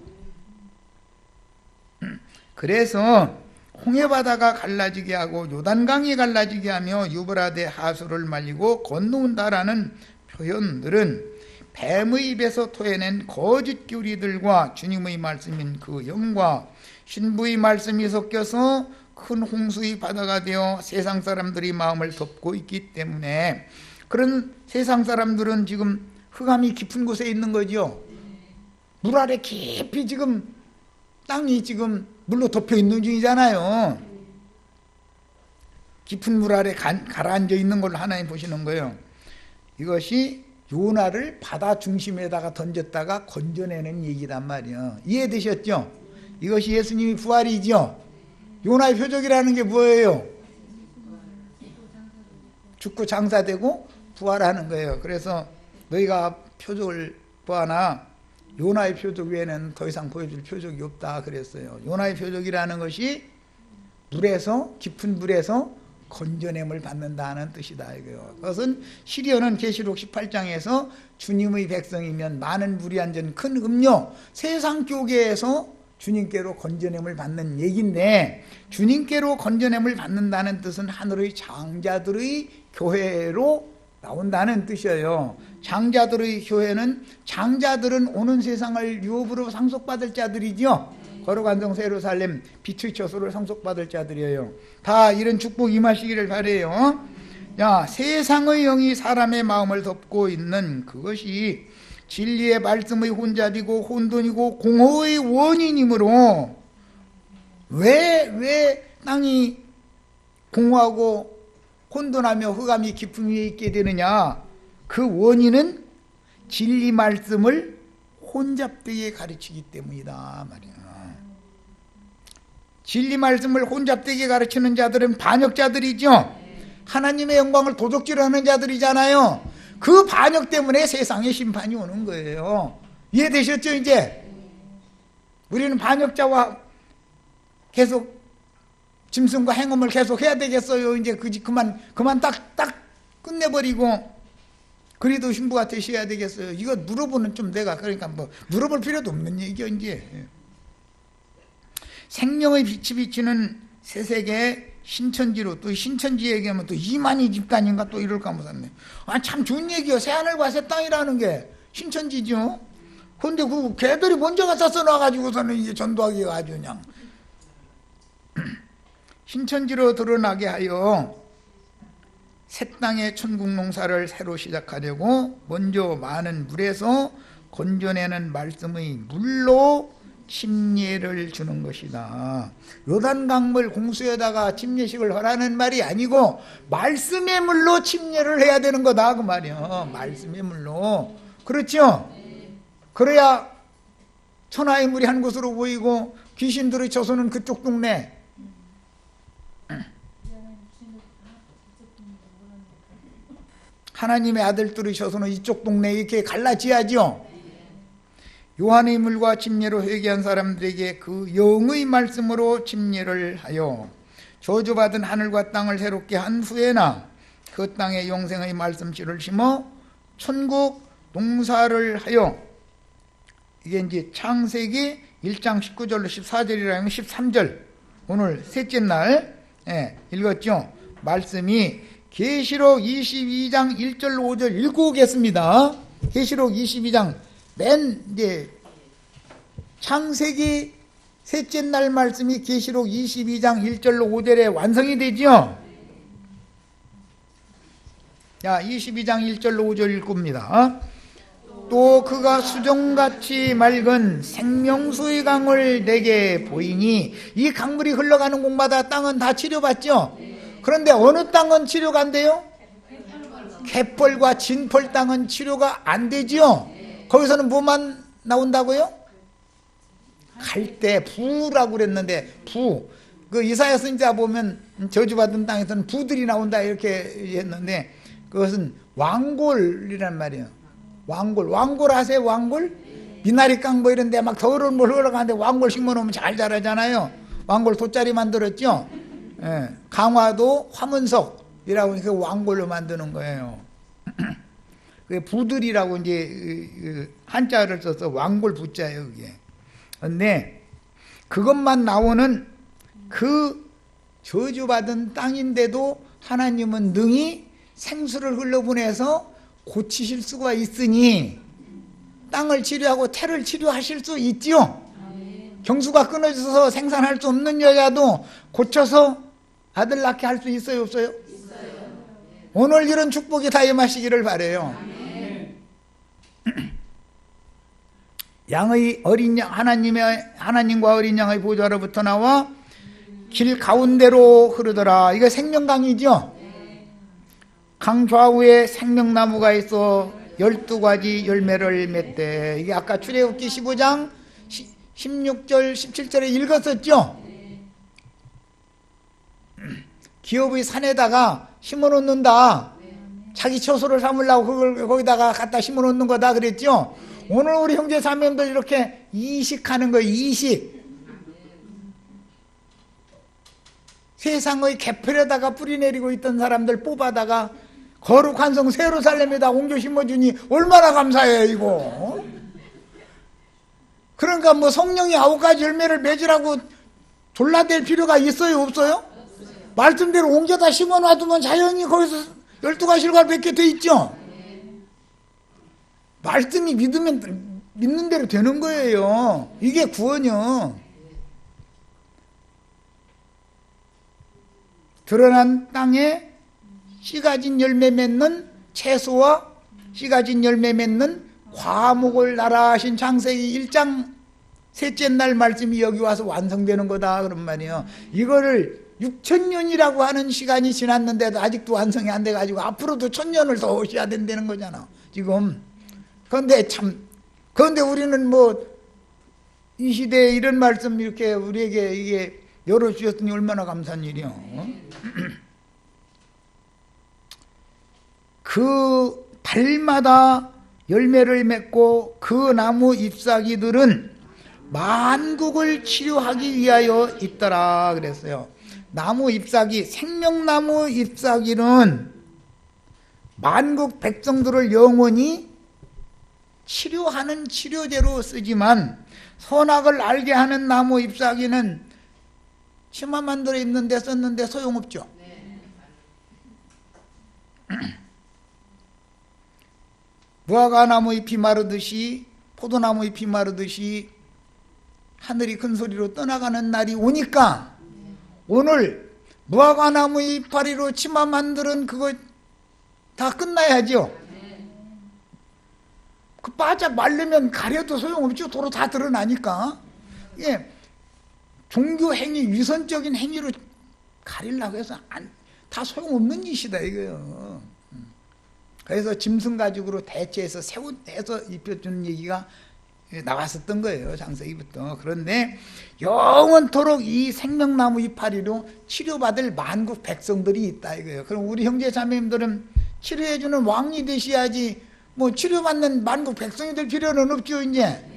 그래서 홍해바다가 갈라지게 하고 요단강이 갈라지게 하며 유브라데 하수를 말리고 건너온다라는 표현들은 뱀의 입에서 토해낸 거짓 교리들과 주님의 말씀인 그 영과 신부의 말씀이 섞여서 큰 홍수의 바다가 되어 세상 사람들이 마음을 덮고 있기 때문에 그런 세상 사람들은 지금 흑암이 깊은 곳에 있는 거죠. 물 아래 깊이 지금 땅이 지금 물로 덮여 있는 중이잖아요. 깊은 물 아래 가라앉아 있는 걸 하나님 보시는 거예요. 이것이 요나를 바다 중심에다가 던졌다가 건져내는 얘기란 말이에요. 이해되셨죠? 이것이 예수님의 부활이죠. 요나의 표적이라는 게 뭐예요? 죽고 장사되고 부활하는 거예요. 그래서 너희가 표적을 보아나 요나의 표적 외에는 더 이상 보여줄 표적이 없다 그랬어요. 요나의 표적이라는 것이 물에서 깊은 물에서 건져냄을 받는다는 뜻이다 이거요. 그것은 시리어는 계시록 18장에서 주님의 백성이면 많은 물이 앉은 큰 음료 세상 교계에서 주님께로 건져냄을 받는 얘기인데 주님께로 건져냄을 받는다는 뜻은 하늘의 장자들의 교회로 나온다는 뜻이에요. 장자들의 교회는 장자들은 오는 세상을 유업으로 상속받을 자들이죠. 거룩한 성 예루살렘 빛의 처소를 상속받을 자들이에요. 다 이런 축복 임하시기를 바라요. 야, 세상의 영이 사람의 마음을 덮고 있는 그것이 진리의 말씀의 혼잡이고 혼돈이고 공허의 원인이므로 왜 땅이 공허하고 혼돈하며 흑암이 깊은 위에 있게 되느냐? 그 원인은 진리 말씀을 혼잡되게 가르치기 때문이다 말이야. 진리 말씀을 혼잡되게 가르치는 자들은 반역자들이죠. 하나님의 영광을 도적질하는 자들이잖아요. 그 반역 때문에 세상에 심판이 오는 거예요. 이해되셨죠 이제? 우리는 반역자와 계속 짐승과 행음을 계속 해야 되겠어요. 이제 그만 딱 끝내버리고 그래도 신부가 되셔야 되겠어요. 이거 물어보는 좀 내가 그러니까 뭐 물어볼 필요도 없는 얘기요 이제. 생명의 빛이 비치는 새세계 신천지로, 또 신천지 얘기하면 또 이만희 집단인가 또 이럴까 못했네. 참 좋은 얘기요. 새하늘과 새 땅이라는 게 신천지죠. 근데 그 걔들이 먼저 갖다 써놔가지고서는 이제 전도하기가 아주 그냥 신천지로 드러나게 하여 새 땅의 천국 농사를 새로 시작하려고 먼저 많은 물에서 건져내는 말씀의 물로 침례를 주는 것이다. 요단강물 공수에다가 침례식을 하라는 말이 아니고 말씀의 물로 침례를 해야 되는 거다 그 말이야. 말씀의 물로. 그렇죠? 그래야 천하의 물이 한 곳으로 보이고 귀신들의 처소는 그쪽 동네. 하나님의 아들들의 처소는 이쪽 동네 이렇게 갈라지야죠. 요한의 물과 침례로 회개한 사람들에게 그 영의 말씀으로 침례를 하여 저주받은 하늘과 땅을 새롭게 한 후에나 그 땅에 영생의 말씀씨를 심어 천국 농사를 하여, 이게 이제 창세기 1장 19절로 14절이라는 13절 오늘 셋째 날 읽었죠. 말씀이 계시록 22장 1절로 5절 읽어오겠습니다. 계시록 22장 맨 이제 창세기 셋째 날 말씀이 계시록 22장 1절로 5절에 완성이 되죠. 자, 22장 1절로 5절 읽습니다. 또 그가 수정같이 맑은 생명수의 강을 내게 보이니, 이 강물이 흘러가는 곳마다 땅은 다 치료받죠. 그런데 어느 땅은 치료가 안 돼요? 갯벌과 진펄 땅은 치료가 안 되죠. 거기서는 뭐만 나온다고요? 갈대, 부라고 그랬는데, 부. 그 이사야 선지자 보면 저주받은 땅에서는 부들이 나온다 이렇게 했는데, 그것은 왕골이란 말이에요. 왕골 아세요? 왕골? 미나리깡 뭐 이런 데 막 더러운 물 흘러가는데 왕골 심어 놓으면 잘 자라잖아요. 왕골 돗자리 만들었죠. 강화도 화문석이라고 그 왕골로 만드는 거예요. 그 부들이라고 이제 한자를 써서 왕골 부자예요, 그게. 근데 그것만 나오는 그 저주받은 땅인데도 하나님은 능히 생수를 흘러보내서 고치실 수가 있으니 땅을 치료하고 태를 치료하실 수 있지요. 경수가 끊어져서 생산할 수 없는 여자도 고쳐서 아들 낳게 할 수 있어요, 없어요? 있어요. 오늘 이런 축복이 다 임하시기를 바라요. 양의 어린 양, 하나님과 어린 양의 보좌로부터 나와 길 가운데로 흐르더라. 이거 생명강이죠. 강 좌우에 생명나무가 있어 12가지 열매를 맺대. 이게 아까 출애굽기 15장 16절 17절에 읽었었죠. 기업의 산에다가 심어놓는다. 자기 처소를 삼으려고 그걸 거기다가 갖다 심어놓는 거다 그랬죠. 오늘 우리 형제 자매들 이렇게 이식하는 거예요. 이식. 세상의 개풀에다가 뿌리 내리고 있던 사람들 뽑아다가 거룩한 성 예루살렘에다 옮겨 심어주니 얼마나 감사해요 이거. 그러니까 뭐 성령이 9가지 열매를 맺으라고 졸라댈 필요가 있어요, 없어요? 말씀대로 옮겨다 심어놔두면 자연히 거기서 12가지가 맺게 돼 있죠. 말씀이 믿으면 믿는 대로 되는 거예요. 이게 구원이요. 드러난 땅에 씨 가진 열매 맺는 채소와 씨 가진 열매 맺는 과목을 나라하신 창세기 1장 셋째 날 말씀이 여기 와서 완성되는 거다 그런 말이에요. 이거를 6,000년이라고 하는 시간이 지났는데도 아직도 완성이 안 돼가지고 앞으로도 1,000년을 더 오셔야 된다는 거잖아 지금. 그런데 우리는 뭐 이 시대에 이런 말씀 이렇게 우리에게 이게 열어주셨으니 얼마나 감사한 일이요. 그 달마다 열매를 맺고 그 나무 잎사귀들은 만국을 치료하기 위하여 있더라 그랬어요. 나무 잎사귀, 생명나무 잎사귀는 만국 백성들을 영원히 치료하는 치료제로 쓰지만 선악을 알게 하는 나무 잎사귀는 치마 만들어 입는데 썼는데 소용없죠. 무화과나무 잎이 마르듯이 포도나무 잎이 마르듯이 하늘이 큰 소리로 떠나가는 날이 오니까 오늘 무화과나무 이파리로 치마 만드는 그거 다 끝나야죠. 그 바짝 말르면 가려도 소용없죠. 도로 다 드러나니까. 예, 종교 행위, 위선적인 행위로 가리려고 해서 다 소용없는 짓이다 이거요. 그래서 짐승 가죽으로 대체해서 새우해서 입혀주는 얘기가 나왔었던 거예요. 장세기부터. 그런데 영원토록 이 생명나무 이파리로 치료받을 만국 백성들이 있다 이거예요. 그럼 우리 형제 자매님들은 치료해주는 왕이 되셔야지 뭐 치료받는 만국 백성이 될 필요는 없죠 이제.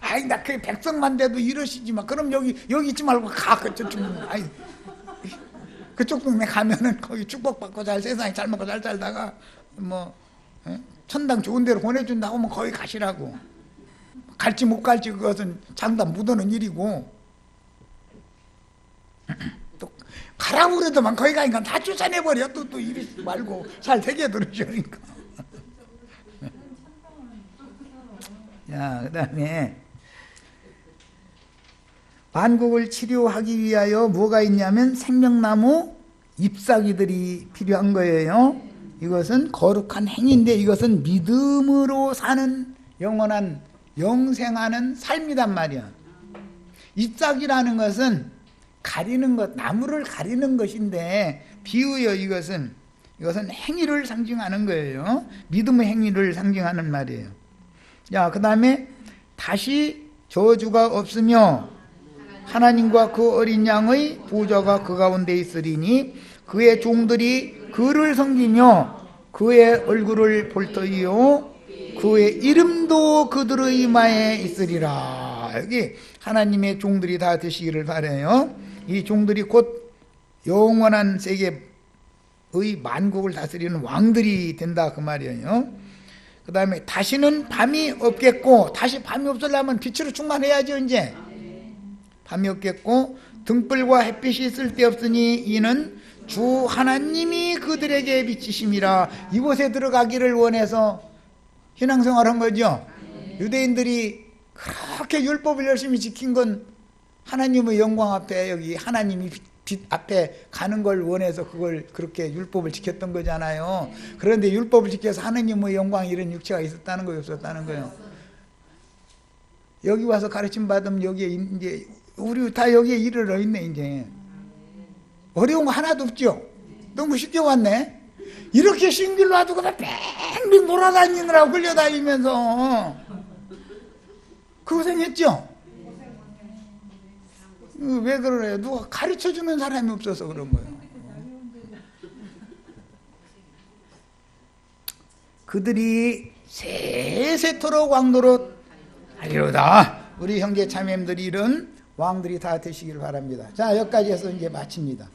아이 나 그 백성만 돼도 이러시지 마. 그럼 여기 있지 말고 가 그쪽. 아이 그쪽 동네 가면은 거기 축복받고 잘 세상에 잘 먹고 잘 살다가 뭐 천당 좋은 데로 보내준다고 하면 거기 가시라고. 갈지 못 갈지 그것은 장담 묻어는 일이고 또 가라고 그래도만 거기 가니까 다 쫓아내버려. 또 이러지 말고 잘 되게 들으시니까. 자, 그 다음에 만국을 치료하기 위하여 뭐가 있냐면 생명나무 잎사귀들이 필요한 거예요. 이것은 거룩한 행위인데 이것은 믿음으로 사는 영원한 영생하는 삶이란 말이야. 잎사귀라는 것은 가리는 것, 나무를 가리는 것인데 비유요. 이것은 행위를 상징하는 거예요. 믿음의 행위를 상징하는 말이에요. 자, 그 다음에 다시 저주가 없으며 하나님과 그 어린 양의 보좌가 그 가운데 있으리니 그의 종들이 그를 섬기며 그의 얼굴을 볼 터이요 그의 이름도 그들의 이마에 있으리라. 여기 하나님의 종들이 다 되시기를 바라요. 이 종들이 곧 영원한 세계의 만국을 다스리는 왕들이 된다 그 말이에요. 그 다음에 다시는 밤이 없겠고, 다시 밤이 없으려면 빛으로 충만해야죠 이제. 밤이 없겠고 등불과 햇빛이 쓸데없으니 이는 주 하나님이 그들에게 비치심이라. 이곳에 들어가기를 원해서 신앙생활한 거죠. 유대인들이 그렇게 율법을 열심히 지킨 건 하나님의 영광 앞에 여기 하나님이 빛 앞에 가는 걸 원해서 그걸 그렇게 율법을 지켰던 거잖아요. 그런데 율법을 지켜서 하나님의 영광 이런 육체가 있었다는 거예요, 없었다는 거예요. 여기 와서 가르침 받으면 여기에 이제 우리 다 여기에 이르러 있네 이제. 어려운 거 하나도 없죠. 너무 쉽게 왔네. 이렇게 신길로 놔두고 뺑뺑 돌아다니느라고 끌려다니면서 그 고생했죠. 왜 그러래요? 누가 가르쳐주는 사람이 없어서 그런 거예요. 그들이 세세토록 왕노릇 하리로다. 우리 형제 자매님들이 이런 왕들이 다 되시길 바랍니다. 자, 여기까지 해서 이제 마칩니다.